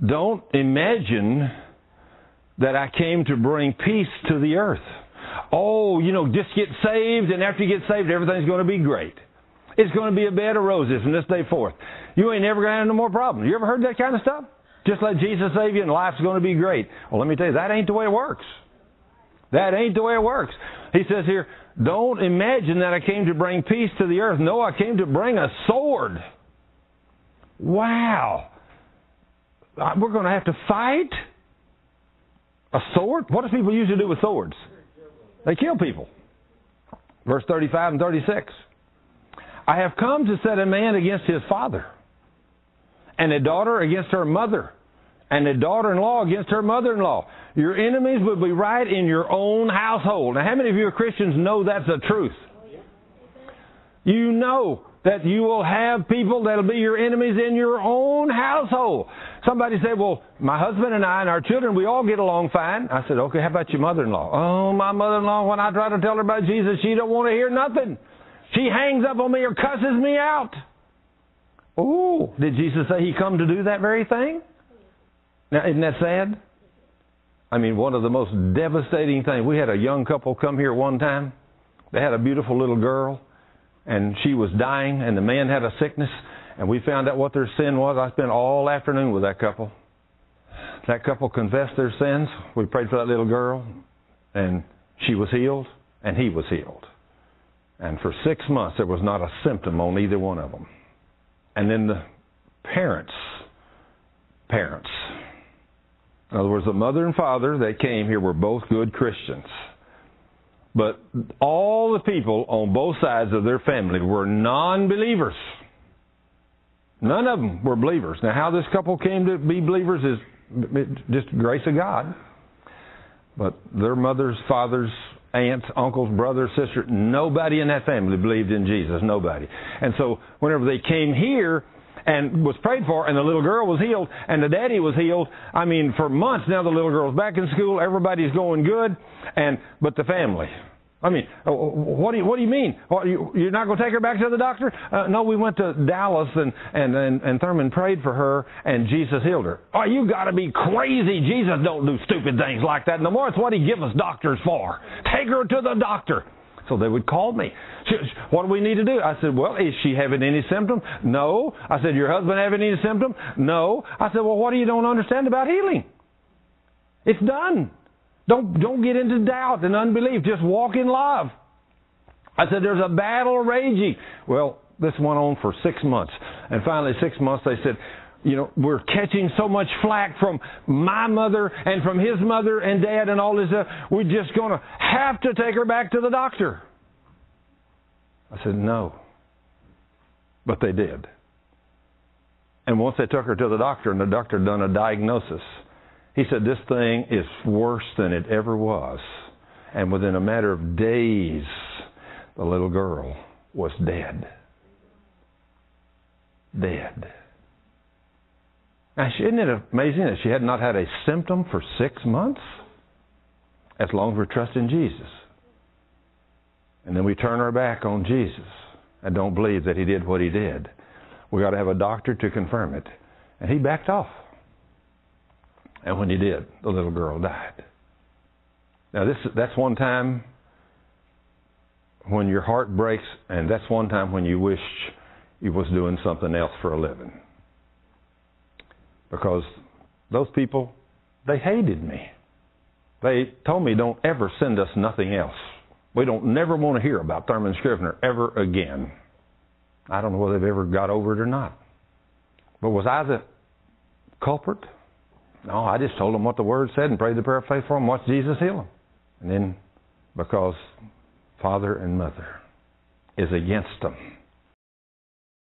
don't imagine that I came to bring peace to the earth. Oh, just get saved, and after you get saved, everything's going to be great. It's going to be a bed of roses from this day forth. You ain't never going to have no more problems. You ever heard that kind of stuff? Just let Jesus save you and life's going to be great. Well, let me tell you, that ain't the way it works. That ain't the way it works. He says here, don't imagine that I came to bring peace to the earth. No, I came to bring a sword. Wow. We're going to have to fight? A sword? What do people usually do with swords? They kill people. Verse 35 and 36. I have come to set a man against his father, and a daughter against her mother, and a daughter-in-law against her mother-in-law. Your enemies will be right in your own household. Now, how many of you Christians know that's the truth? You know that you will have people that will be your enemies in your own household. Somebody said, well, my husband and I and our children, we all get along fine. I said, okay, how about your mother-in-law? Oh, my mother-in-law, when I try to tell her about Jesus, she don't want to hear nothing. She hangs up on me or cusses me out. Oh, did Jesus say He come to do that very thing? Now, isn't that sad? I mean, one of the most devastating things. We had a young couple come here one time. They had a beautiful little girl, and she was dying, and the man had a sickness, and we found out what their sin was. I spent all afternoon with that couple. That couple confessed their sins. We prayed for that little girl, and she was healed, and he was healed. And for 6 months, there was not a symptom on either one of them. And then the parents, in other words, the mother and father that came here were both good Christians. But all the people on both sides of their family were non-believers. None of them were believers. Now, how this couple came to be believers is just the grace of God. But their mothers, fathers, aunts, uncles, brothers, sisters, nobody in that family believed in Jesus. Nobody. And so whenever they came here and was prayed for, and the little girl was healed, and the daddy was healed, I mean, for months now the little girl's back in school, everybody's going good, but the family. I mean, what do you mean? You're not going to take her back to the doctor? No, we went to Dallas, and Thurman prayed for her, and Jesus healed her. Oh, you got to be crazy. Jesus don't do stupid things like that no more. It's what He gives us doctors for. Take her to the doctor. So they would call me. What do we need to do? I said, well, is she having any symptom? No. I said, your husband having any symptom? No. I said, well, what do you don't understand about healing? It's done. Don't get into doubt and unbelief. Just walk in love. I said, there's a battle raging. Well, this went on for 6 months. And finally, 6 months, they said, we're catching so much flack from my mother and from his mother and dad and all this stuff. We're just going to have to take her back to the doctor. I said, no. But they did. And once they took her to the doctor, and the doctor done a diagnosis, he said, this thing is worse than it ever was. And within a matter of days, the little girl was dead. Dead. Now, isn't it amazing that she had not had a symptom for 6 months? As long as we trust in Jesus. And then we turn our back on Jesus and don't believe that He did what He did. We got to have a doctor to confirm it. And he backed off. And when he did, the little girl died. Now, that's one time when your heart breaks, and that's one time when you wish you was doing something else for a living. Because those people, they hated me. They told me, don't ever send us nothing else. We don't never want to hear about Thurman Scrivner ever again. I don't know whether they've ever got over it or not. But was I the culprit? No, I just told them what the Word said and prayed the prayer of faith for them, watched Jesus heal them. And then, because father and mother is against them,